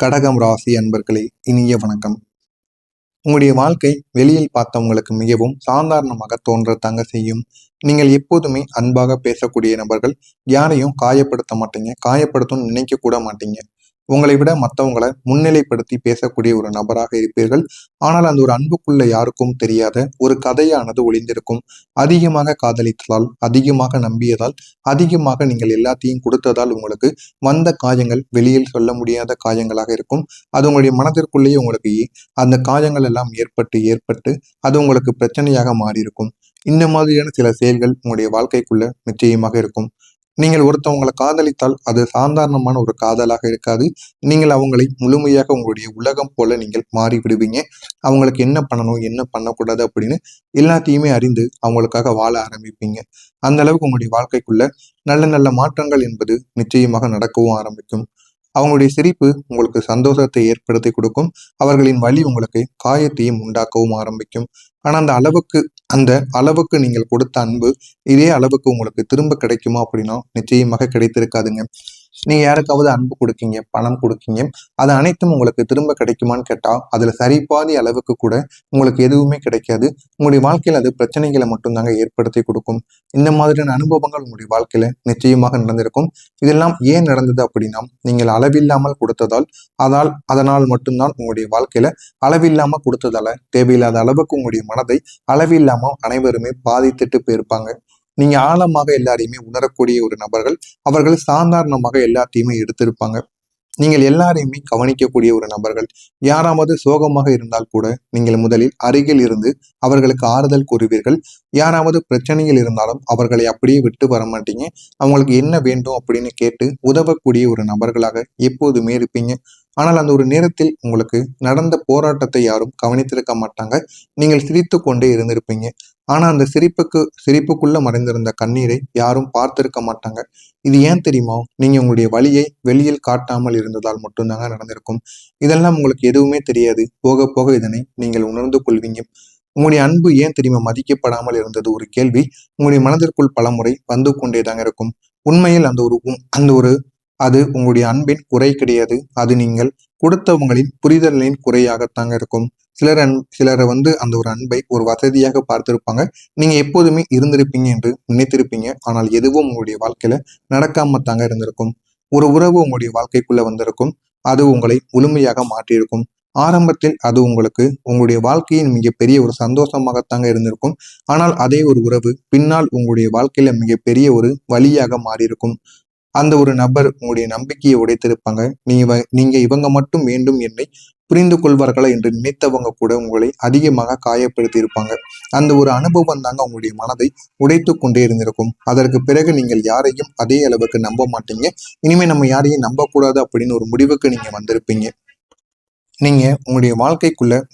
கடகம் ராசி அன்பர்களே, இனிய வணக்கம். உங்களுடைய வாழ்க்கை வெளியில் பார்த்தவங்களுக்கு மிகவும் சாதாரணமாக தோன்றத்தாங்க செய்யும். நீங்கள் எப்போதுமே அன்பாக பேசக்கூடிய நபர்கள். யாரையும் காயப்படுத்த மாட்டீங்க, காயப்படுத்தணும்னு நினைக்க கூட மாட்டீங்க. உங்களை விட மற்றவங்களை முன்னிலைப்படுத்தி பேசக்கூடிய ஒரு நபராக இருப்பீர்கள். ஆனால் அந்த ஒரு அன்புக்குள்ள யாருக்கும் தெரியாத ஒரு கதையானது ஒளிந்திருக்கும். அதிகமாக காதலித்ததால், அதிகமாக நம்பியதால், அதிகமாக நீங்கள் எல்லாத்தையும் கொடுத்ததால் உங்களுக்கு வந்த காயங்கள் வெளியில் சொல்ல முடியாத காயங்களாக இருக்கும். அது உங்களுடைய மனதிற்குள்ளேயே உங்களுக்கு அந்த காயங்கள் எல்லாம் ஏற்பட்டு ஏற்பட்டு அது உங்களுக்கு பிரச்சனையாக மாறியிருக்கும். இந்த மாதிரியான சில செயல்கள் உங்களுடைய வாழ்க்கைக்குள்ள நிச்சயமாக இருக்கும். நீங்கள் ஒருத்தவங்களை காதலித்தால் அது சாதாரணமான ஒரு காதலாக இருக்காது. நீங்கள் அவங்களை முழுமையாக உங்களுடைய உலகம் போல நீங்கள் மாறி விடுவீங்க. அவங்களுக்கு என்ன பண்ணணும், என்ன பண்ணக்கூடாது அப்படின்னு எல்லாத்தையுமே அறிந்து அவங்களுக்காக வாழ ஆரம்பிப்பீங்க. அந்த அளவுக்கு உங்களுடைய வாழ்க்கைக்குள்ள நல்ல நல்ல மாற்றங்கள் என்பது நிச்சயமாக நடக்கவும் ஆரம்பிக்கும். அவங்களுடைய சிரிப்பு உங்களுக்கு சந்தோஷத்தை ஏற்படுத்தி கொடுக்கும். அவர்களின் வலி உங்களுக்கு காயத்தையும் உண்டாக்கவும் ஆரம்பிக்கும். ஆனா அந்த அளவுக்கு நீங்கள் கொடுத்த அன்பு இதே அளவுக்கு உங்களுக்கு திரும்ப கிடைக்குமா அப்படின்னா நிச்சயமாக கிடைத்திருக்காதுங்க. நீங்க யாருக்காவது அன்பு கொடுக்கீங்க, பணம் கொடுக்கீங்க, அது அனைத்தும் உங்களுக்கு திரும்ப கிடைக்குமான்னு கேட்டா அதுல சரிபாதி அளவுக்கு கூட உங்களுக்கு எதுவுமே கிடைக்காது. உங்களுடைய வாழ்க்கையில அது பிரச்சனைகளை மட்டும்தாங்க ஏற்படுத்தி கொடுக்கும். இந்த மாதிரியான அனுபவங்கள் உங்களுடைய வாழ்க்கையில நிச்சயமாக நடந்திருக்கும். இதெல்லாம் ஏன் நடந்தது அப்படின்னா நீங்கள் அளவில்லாமல் கொடுத்ததால், அதனால் மட்டும்தான் உங்களுடைய வாழ்க்கையில அளவில்லாம கொடுத்ததால தேவையில்லாத அளவுக்கு உங்களுடைய மனதை அளவில்லாம அனைவருமே பாதித்துட்டு போயிருப்பாங்க. நீங்க ஆழமாக எல்லாரையுமே உணரக்கூடிய ஒரு நபர்கள். அவர்கள் சாதாரணமாக எல்லாத்தையுமே எடுத்திருப்பாங்க. நீங்கள் எல்லாரையுமே கவனிக்கக்கூடிய ஒரு நபர்கள். யாராவது சோகமாக இருந்தால் கூட நீங்கள் முதலில் அருகில் இருந்து அவர்களுக்கு ஆறுதல் கூறுவீர்கள். யாராவது பிரச்சனைகள் இருந்தாலும் அவர்களை அப்படியே விட்டு வர மாட்டீங்க. அவங்களுக்கு என்ன வேண்டும் அப்படின்னு கேட்டு உதவக்கூடிய ஒரு நபர்களாக எப்போதுமே இருப்பீங்க. ஆனால் அந்த ஒரு நேரத்தில் உங்களுக்கு நடந்த போராட்டத்தை யாரும் கவனித்திருக்க மாட்டாங்க. நீங்கள் சிரித்து கொண்டே இருந்திருப்பீங்க. ஆனா அந்த சிரிப்புக்குள்ள மறைந்திருந்த கண்ணீரை யாரும் பார்த்திருக்க மாட்டாங்க. இது ஏன் தெரியுமா? நீங்க உங்களுடைய வலியை வெளியில் காட்டாமல் இருந்ததால் மட்டும்தாங்க நடந்திருக்கும். இதெல்லாம் உங்களுக்கு எதுவுமே தெரியாது. போக போக இதனை நீங்கள் உணர்ந்து கொள்வீங்க. உங்களுடைய அன்பு ஏன் தெரியுமா மதிக்கப்படாமல் இருந்தது ஒரு கேள்வி உங்களுடைய மனதிற்குள் பலமுறை வந்து கொண்டேதாங்க இருக்கும். உண்மையில் அது உங்களுடைய அன்பின் குறை கிடையாது. அது நீங்கள் கொடுத்தவங்களின் புரிதலின் குறையாகத்தாங்க இருக்கும். சிலரை அந்த ஒரு அன்பை ஒரு வசதியாக பார்த்திருப்பாங்க. நீங்க எப்போதுமே இருந்திருப்பீங்க என்று நினைத்திருப்பீங்க. ஆனால் எதுவும் உங்களுடைய வாழ்க்கையில நடக்காம தாங்க இருந்திருக்கும். ஒரு உறவு உங்களுடைய வாழ்க்கைக்குள்ள வந்திருக்கும். அது உங்களை முழுமையாக மாற்றியிருக்கும். ஆரம்பத்தில் அது உங்களுடைய வாழ்க்கையின் மிகப்பெரிய ஒரு சந்தோஷமாகத்தாங்க இருந்திருக்கும். ஆனால் அதே ஒரு உறவு பின்னால் உங்களுடைய வாழ்க்கையில மிகப்பெரிய ஒரு வழியாக மாறியிருக்கும். அந்த ஒரு நபர் உங்களுடைய நம்பிக்கையை உடைத்திருப்பாங்க. நீங்க இவங்க மட்டும் வேண்டும் என்னை புரிந்து கொள்வார்களா என்று நினைத்தவங்க கூட உங்களை அதிகமாக காயப்படுத்தி இருப்பாங்க. அந்த ஒரு அனுபவம் தாங்க உங்களுடைய மனதை உடைத்து கொண்டே இருந்திருக்கும். அதற்கு பிறகு நீங்கள் யாரையும் அதே அளவுக்கு நம்ப மாட்டீங்க. இனிமே நம்ம யாரையும் நம்பக்கூடாது அப்படின்னு ஒரு முடிவுக்கு நீங்க வந்திருப்பீங்க. நீங்க உங்களுடைய வாழ்க்கைக்குள்ள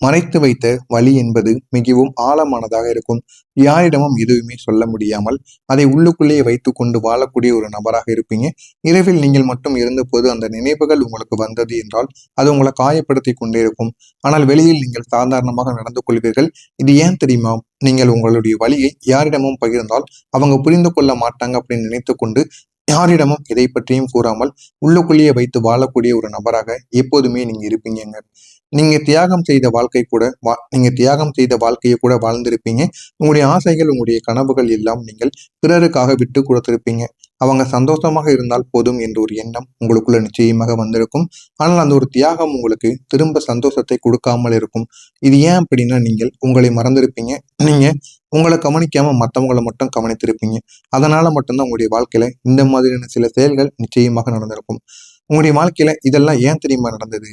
மறைத்து வைத்த வழி என்பது மிகவும் ஆழமானதாக இருக்கும். யாரிடமும் எதுவுமே சொல்ல முடியாமல் அதை உள்ளுக்குள்ளேயே வைத்துக் கொண்டு வாழக்கூடிய ஒரு நபராக இருப்பீங்க. இரவில் நீங்கள் மட்டும் இருந்தபோது அந்த நினைவுகள் உங்களுக்கு வந்தது என்றால் அது உங்களை காயப்படுத்தி கொண்டே இருக்கும். ஆனால் வெளியில் நீங்கள் சாதாரணமாக நடந்து கொள்வீர்கள். இது ஏன் தெரியுமா? நீங்கள் உங்களுடைய வழியை யாரிடமும் பகிர்ந்தால் அவங்க புரிந்து கொள்ள மாட்டாங்க அப்படின்னு நினைத்து கொண்டு யாரிடமும் இதை பற்றியும் கூறாமல் உள்ளுக்குள்ளேயே வைத்து வாழக்கூடிய ஒரு நபராக எப்போதுமே நீங்க இருப்பீங்க. நீங்க தியாகம் செய்த வாழ்க்கையை கூட வாழ்ந்திருப்பீங்க. உங்களுடைய ஆசைகள், உங்களுடைய கனவுகள் எல்லாம் நீங்கள் பிறருக்காக விட்டு கொடுத்திருப்பீங்க. அவங்க சந்தோஷமாக இருந்தால் போதும் என்ற ஒரு எண்ணம் உங்களுக்குள்ள நிச்சயமாக வந்திருக்கும். ஆனால் அந்த ஒரு தியாகம் உங்களுக்கு திரும்ப சந்தோஷத்தை கொடுக்காமல் இருக்கும். இது ஏன் அப்படின்னா நீங்கள் உங்களை மறந்திருப்பீங்க. நீங்க உங்களை கவனிக்காம மற்றவங்களை மட்டும் கவனித்திருப்பீங்க. அதனால மட்டும்தான் உங்களுடைய வாழ்க்கையில இந்த மாதிரியான சில செயல்கள் நிச்சயமாக நடந்திருக்கும். உங்களுடைய வாழ்க்கையில இதெல்லாம் ஏன் தெரியுமா நடந்தது?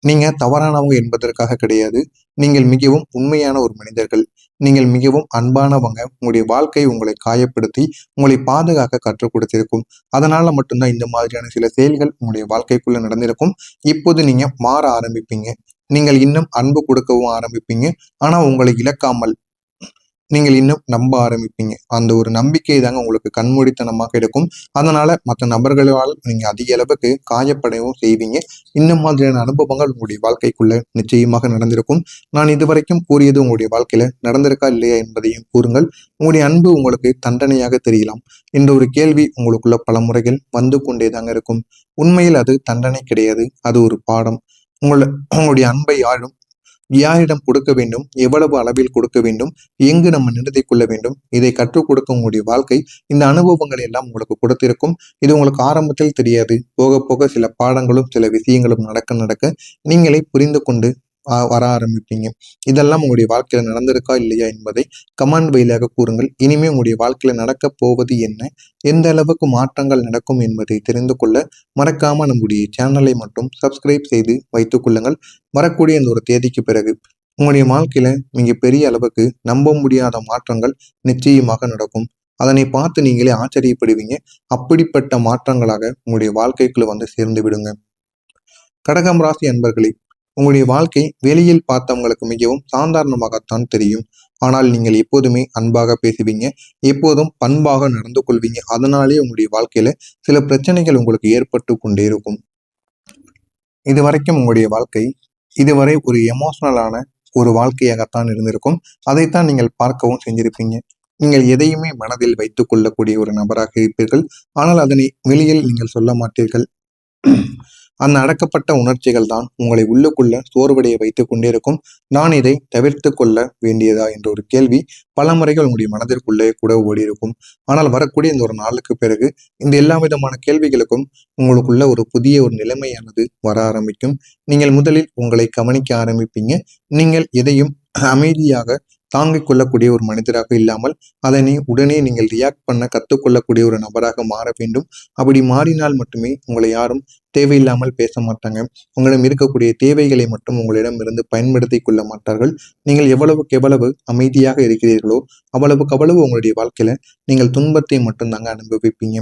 நீங்க தவறானவங்க என்பதற்காக கிடையாது. நீங்கள் மிகவும் உண்மையான ஒரு மனிதர்கள். நீங்கள் மிகவும் அன்பானவங்க. உங்களுடைய வாழ்க்கை உங்களை காயப்படுத்தி உங்களை பாதுகாக்க கற்றுக் கொடுத்திருக்கும். அதனால மட்டும்தான் இந்த மாதிரியான சில செயல்கள் உங்களுடைய வாழ்க்கைக்குள்ள நடந்திருக்கும். இப்போது நீங்க மாற ஆரம்பிப்பீங்க. நீங்கள் இன்னும் அன்பு கொடுக்கவும் ஆரம்பிப்பீங்க. ஆனா உங்களை இழக்காமல் நீங்கள் இன்னும் நம்ப ஆரம்பிப்பீங்க. அந்த ஒரு நம்பிக்கை தாங்க உங்களுக்கு கண்மூடித்தனமாக இருக்கும். அதனால மற்ற நபர்களால் நீங்க அதிக அளவுக்கு காயப்படவும் செய்வீங்க. இந்த மாதிரியான அனுபவங்கள் உங்களுடைய வாழ்க்கைக்குள்ள நிச்சயமாக நடந்திருக்கும். நான் இதுவரைக்கும் கூறியது உங்களுடைய வாழ்க்கையில நடந்திருக்கா இல்லையா என்பதையும் கூறுங்கள். உங்களுடைய அன்பு உங்களுக்கு தண்டனையாக தெரியலாம் என்ற ஒரு கேள்வி உங்களுக்குள்ள பல முறைகள் வந்து கொண்டே தாங்க இருக்கும். உண்மையில் அது தண்டனை கிடையாது, அது ஒரு பாடம். உங்களுடைய அன்பை யாரும் யாரிடம் கொடுக்க வேண்டும், எவ்வளவு அளவில் கொடுக்க வேண்டும், எங்கு நம்ம நிறுத்திக் கொள்ள வேண்டும், இதை கற்றுக் கொடுக்க உங்களுடைய வாழ்க்கை இந்த அனுபவங்களை எல்லாம் உங்களுக்கு கொடுத்திருக்கும். இது உங்களுக்கு ஆரம்பத்தில் தெரியாது. போக போக சில பாடங்களும் சில விஷயங்களும் நடக்க நடக்க நீங்களே புரிந்து கொண்டு வர ஆரம்பிப்பீங்க. இதெல்லாம் உங்களுடைய வாழ்க்கையில நடந்திருக்கா இல்லையா என்பதை கமெண்ட் வழியாக கூறுங்கள். இனிமே உங்களுடைய வாழ்க்கையில நடக்க போவது என்ன, எந்த அளவுக்கு மாற்றங்கள் நடக்கும் என்பதை தெரிந்து கொள்ள மறக்காம நம்முடைய சேனலை மட்டும் சப்ஸ்கிரைப் செய்து வைத்துக் கொள்ளுங்கள். வரக்கூடிய இந்த ஒரு தேதிக்கு பிறகு உங்களுடைய வாழ்க்கையில மிக பெரிய அளவுக்கு நம்ப முடியாத மாற்றங்கள் நிச்சயமாக நடக்கும். அதனை பார்த்து நீங்களே ஆச்சரியப்படுவீங்க. அப்படிப்பட்ட மாற்றங்களாக உங்களுடைய வாழ்க்கைக்குள்ள வந்து சேர்ந்து விடுங்க. கடகம் ராசி அன்பர்களே, உங்களுடைய வாழ்க்கை வெளியில் பார்த்தவங்களுக்கு மிகவும் சாதாரணமாகத்தான் தெரியும். ஆனால் நீங்கள் எப்போதுமே அன்பாக பேசுவீங்க, எப்போதும் பண்பாக நடந்து கொள்வீங்க. அதனாலே உங்களுடைய வாழ்க்கையில சில பிரச்சனைகள் உங்களுக்கு ஏற்பட்டு கொண்டே இருக்கும். இதுவரைக்கும் உங்களுடைய வாழ்க்கை இதுவரை ஒரு எமோஷனலான ஒரு வாழ்க்கையாகத்தான் இருந்திருக்கும். அதைத்தான் நீங்கள் பார்க்கவும் செஞ்சிருப்பீங்க. நீங்கள் எதையுமே மனதில் வைத்துக் கொள்ளக்கூடிய ஒரு நபராக இருப்பீர்கள். ஆனால் அதனை வெளியில் நீங்கள் சொல்ல மாட்டீர்கள். அந்த அடக்கப்பட்ட உணர்ச்சிகள் தான் உங்களை உள்ளுக்குள்ள சோர்வடைய வைத்துக் கொண்டே இருக்கும். நான் இதை தவிர்த்து கொள்ள வேண்டியதா என்ற ஒரு கேள்வி பல முறைகள் உங்களுடைய மனதிற்குள்ளே கூட ஓடி இருக்கும். ஆனால் வரக்கூடிய இந்த ஒரு நாளுக்கு பிறகு இந்த எல்லா விதமான கேள்விகளுக்கும் உங்களுக்குள்ள ஒரு புதிய ஒரு நிலைமையானது வர ஆரம்பிக்கும். நீங்கள் முதலில் உங்களை கவனிக்க ஆரம்பிப்பீங்க. நீங்கள் எதையும் அமைதியாக தாங்கிக் கொள்ளக்கூடிய ஒரு மனிதராக இல்லாமல் அதனை உடனே நீங்கள் ரியாக்ட் பண்ண கற்றுக்கொள்ளக்கூடிய ஒரு நபராக மாற வேண்டும். அப்படி மாறினால் மட்டுமே உங்களை யாரும் தேவையில்லாமல் பேச மாட்டாங்க. உங்களிடம் இருக்கக்கூடிய தேவைகளை மட்டும் உங்களிடம் இருந்து பயன்படுத்தி கொள்ள மாட்டார்கள். நீங்கள் எவ்வளவுக்கு எவ்வளவு அமைதியாக இருக்கிறீர்களோ அவ்வளவுக்கு அவ்வளவு உங்களுடைய வாழ்க்கையில நீங்கள் துன்பத்தை மட்டும்தாங்க அனுபவிப்பீங்க.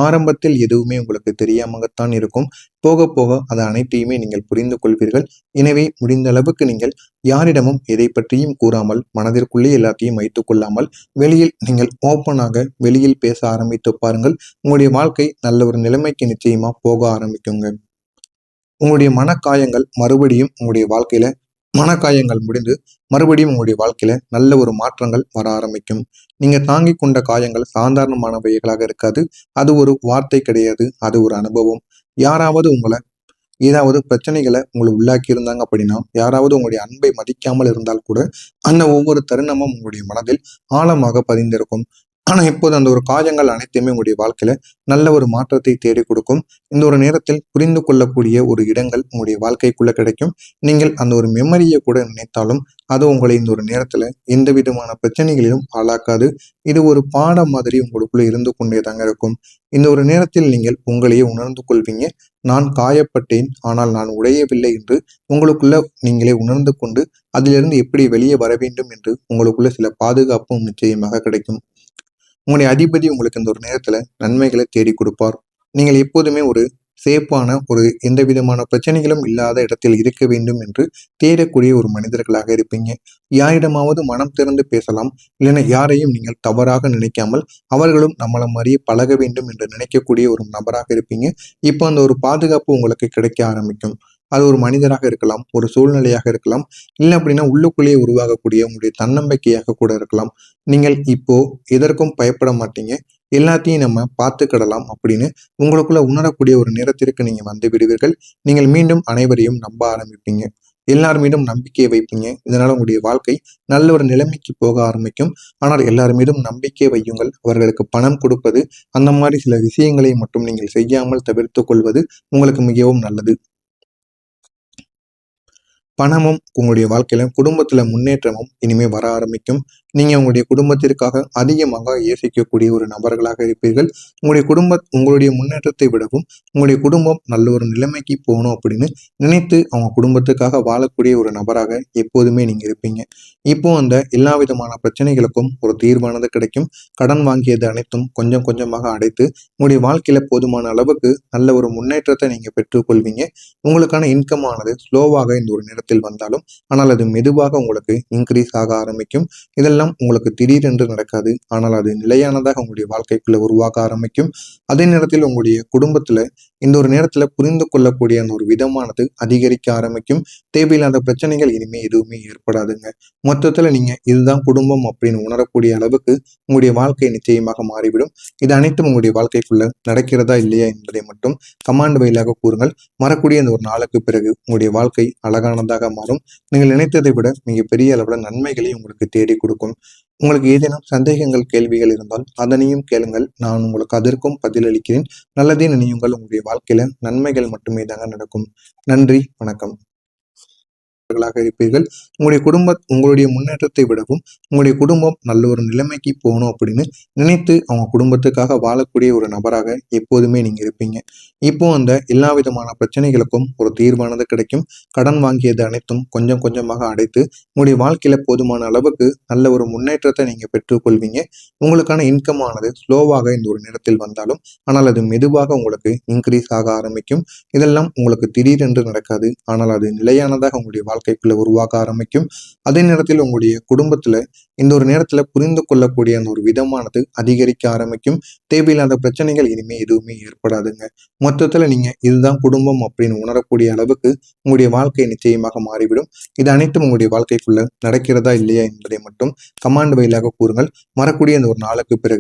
ஆரம்பத்தில் எதுவுமே உங்களுக்கு தெரியாமத்தான் இருக்கும். போக போக அது அனைத்தையுமே நீங்கள் புரிந்து கொள்வீர்கள். எனவே முடிந்த அளவுக்கு நீங்கள் யாரிடமும் எதை பற்றியும் கூறாமல் மனதிற்குள்ளே எல்லாத்தையும் வைத்துக் கொள்ளாமல் வெளியில் நீங்கள் ஓப்பனாக வெளியில் பேச ஆரம்பித்து பாருங்கள். உங்களுடைய வாழ்க்கை நல்ல ஒரு நிலைமைக்கு நிச்சயமா போக ஆரம்பிக்குங்க. உங்களுடைய மனக்காயங்கள் மறுபடியும் உங்களுடைய வாழ்க்கையில மனக்காயங்கள் முடிந்து மறுபடியும் உங்களுடைய வாழ்க்கையில நல்ல ஒரு மாற்றங்கள் வர ஆரம்பிக்கும். நீங்க தாங்கி கொண்ட காயங்கள் சாதாரணமானவைகளாக இருக்காது. அது ஒரு வார்த்தை கிடையாது, அது ஒரு அனுபவம். யாராவது உங்களை ஏதாவது பிரச்சனைகளை உங்களை உள்ளாக்கி இருந்தாங்க அப்படின்னா, யாராவது உங்களுடைய அன்பை மதிக்காமல் இருந்தால் கூட அந்த ஒவ்வொரு தருணமும் உங்களுடைய மனதில் ஆழமாக பதிந்திருக்கும். ஆனா இப்போது அந்த ஒரு காயங்கள் அனைத்தையுமே உங்களுடைய வாழ்க்கையில நல்ல ஒரு மாற்றத்தை தேடி கொடுக்கும். இந்த ஒரு நேரத்தில் புரிந்து கொள்ளக்கூடிய ஒரு இடங்கள் உங்களுடைய வாழ்க்கைக்குள்ள கிடைக்கும். நீங்கள் அந்த ஒரு மெமரியை கூட நினைத்தாலும் அது உங்களை இந்த ஒரு நேரத்துல எந்த விதமான பிரச்சனைகளிலும் ஆளாக்காது. இது ஒரு பாடம் மாதிரி உங்களுக்குள்ள இருந்து கொண்டே தாங்க இருக்கும். இந்த ஒரு நேரத்தில் நீங்கள் உங்களையே உணர்ந்து கொள்வீங்க. நான் காயப்பட்டேன், ஆனால் நான் உடையவில்லை என்று உங்களுக்குள்ள நீங்களே உணர்ந்து கொண்டு அதிலிருந்து எப்படி வெளியே வர வேண்டும் என்று உங்களுக்குள்ள சில பாதுகாப்பும் நிச்சயமாக கிடைக்கும். உங்களுடைய அதிபதி உங்களுக்கு இந்த ஒரு நேரத்துல நன்மைகளை தேடி கொடுப்பார். நீங்கள் எப்போதுமே ஒரு சேஃபான ஒரு எந்த விதமான பிரச்சனைகளும் இல்லாத இடத்தில் இருக்க வேண்டும் என்று தேடக்கூடிய ஒரு மனிதர்களாக இருப்பீங்க. யாரிடமாவது மனம் திறந்து பேசலாம், இல்லைன்னா யாரையும் நீங்கள் தவறாக நினைக்காமல் அவர்களும் நம்மள மாதிரியே பழக வேண்டும் என்று நினைக்கக்கூடிய ஒரு நபராக இருப்பீங்க. இப்போ அந்த ஒரு பாதுகாப்பு உங்களுக்கு கிடைக்க ஆரம்பிக்கும். அது ஒரு மனிதராக இருக்கலாம், ஒரு சூழ்நிலையாக இருக்கலாம், இல்லை அப்படின்னா உள்ளுக்குள்ளேயே உருவாகக்கூடிய உங்களுடைய தன்னம்பிக்கையாக கூட இருக்கலாம். நீங்கள் இப்போ எதற்கும் பயப்பட மாட்டீங்க, எல்லாத்தையும் நம்ம பார்த்துக்கிடலாம் அப்படின்னு உங்களுக்குள்ள உணரக்கூடிய ஒரு நேரத்திற்கு நீங்க வந்து விடுவீர்கள். நீங்கள் மீண்டும் அனைவரையும் நம்ப ஆரம்பிப்பீங்க. எல்லார் மீதும் நம்பிக்கையை வைப்பீங்க. இதனால உங்களுடைய வாழ்க்கை நல்ல ஒரு நிலைமைக்கு போக ஆரம்பிக்கும். ஆனால் எல்லார் மீதும் நம்பிக்கை வையுங்கள். அவர்களுக்கு பணம் கொடுப்பது அந்த மாதிரி சில விஷயங்களை மட்டும் நீங்கள் செய்யாமல் தவிர்த்து கொள்வது உங்களுக்கு மிகவும் நல்லது. பணமும் உங்களுடைய வாழ்க்கையில குடும்பத்துல முன்னேற்றமும் இனிமே வர ஆரம்பிக்கும். நீங்க உங்களுடைய குடும்பத்திற்காக அதிகமாக யோசிக்கக்கூடிய ஒரு நபர்களாக இருப்பீர்கள். உங்களுடைய முன்னேற்றத்தை விடவும் உங்களுடைய குடும்பம் நல்ல ஒரு நிலைமைக்கு போகணும் அப்படின்னு நினைத்து அவங்க குடும்பத்துக்காக வாழக்கூடிய ஒரு நபராக எப்போதுமே நீங்க இருப்பீங்க. இப்போ அந்த எல்லா விதமான பிரச்சனைகளுக்கும் ஒரு தீர்வானது கிடைக்கும். கடன் வாங்கியது அனைத்தும் கொஞ்சம் கொஞ்சமாக அடைத்து உங்களுடைய வாழ்க்கையில போதுமான அளவுக்கு நல்ல ஒரு முன்னேற்றத்தை நீங்க பெற்றுக்கொள்வீங்க. உங்களுக்கான இன்கம் ஆனது ஸ்லோவாக இந்த ஒரு நேரத்தில் வந்தாலும் ஆனால் அது மெதுவாக உங்களுக்கு இன்க்ரீஸ் ஆக ஆரம்பிக்கும். இதெல்லாம் இதெல்லாம் உங்களுக்கு திடீரென்று நடக்காது. ஆனால் அது நிலையானதாக உங்களுடைய வாழ்க்கைக்குள்ள உருவாக ஆரம்பிக்கும். அதே நேரத்தில் உங்களுடைய குடும்பத்துல இந்த ஒரு நேரத்துல புரிந்து கொள்ளக்கூடிய அந்த ஒரு விதமானது அதிகரிக்க ஆரம்பிக்கும். தேவையில்லாத பிரச்சனைகள் இனிமே எதுவுமே ஏற்படாதுங்க. மொத்தத்துல நீங்க இதுதான் குடும்பம் அப்படின்னு உணரக்கூடிய அளவுக்கு உங்களுடைய வாழ்க்கை நிச்சயமாக மாறிவிடும். இது அனைத்தும் உங்களுடைய வாழ்க்கைக்குள்ள நடக்கிறதா இல்லையா என்பதை மட்டும் கமாண்ட் வழியாக கூறுங்கள். வரக்கூடிய அந்த ஒரு நாளுக்கு பிறகு உங்களுடைய வாழ்க்கை அழகானதாக மாறும். நீங்கள் நினைத்ததை விட மிகப்பெரிய அளவுல நன்மைகளை உங்களுக்கு தேடி கொடுக்கும். உங்களுக்கு ஏதேனும் சந்தேகங்கள், கேள்விகள் இருந்தால் அதனையும் கேளுங்கள். நான் உங்களுக்கு அதற்கும் பதிலளிக்கிறேன். நல்லதே நினையுங்கள். உங்களுடைய வாழ்க்கையில நன்மைகள் மட்டுமே தாங்க நடக்கும். நன்றி, வணக்கம். இருப்பீர்கள். உங்களுடைய முன்னேற்றத்தை விடவும் உங்களுடைய குடும்பம் நல்ல ஒரு நிலைமைக்கு போகணும் அப்படின்னு நினைத்து அவங்க குடும்பத்துக்காக வாழக்கூடிய ஒரு நபராக எப்போதுமே நீங்க இருப்பீங்க. இப்போ அந்த எல்லா விதமான பிரச்சனைகளுக்கும் ஒரு தீர்வானது கிடைக்கும். கடன் வாங்கியது அனைத்தும் கொஞ்சம் கொஞ்சமாக அடைத்து உங்களுடைய வாழ்க்கையில போதுமான அளவுக்கு நல்ல ஒரு முன்னேற்றத்தை நீங்க பெற்றுக்கொள்வீங்க. உங்களுக்கான இன்கம் ஆனது ஸ்லோவாக இந்த ஒரு நேரத்தில் வந்தாலும் ஆனால் அது மெதுவாக உங்களுக்கு இன்க்ரீஸ் ஆக ஆரம்பிக்கும். இதெல்லாம் உங்களுக்கு திடீரென்று நடக்காது. ஆனால் அது நிலையானதாக உங்களுடைய வாழ்க்கைக்குள்ள உருவாக ஆரம்பிக்கும். அதே நேரத்தில் உங்களுடைய குடும்பத்துல இந்த ஒரு நேரத்துல புரிந்து கொள்ளக்கூடிய அந்த ஒரு விதமானது அதிகரிக்க ஆரம்பிக்கும். தேவையில்லாத பிரச்சனைகள் இனிமே எதுவுமே ஏற்படாதுங்க. மொத்தத்துல நீங்க இதுதான் குடும்பம் அப்படின்னு உணரக்கூடிய அளவுக்கு உங்களுடைய வாழ்க்கை நிச்சயமாக மாறிவிடும். இது அனைத்தும் உங்களுடைய வாழ்க்கைக்குள்ள நடக்கிறதா இல்லையா என்பதை மட்டும் கமாண்ட் வழியாக கூறுங்கள். வரக்கூடிய அந்த ஒரு நாளுக்கு பிறகு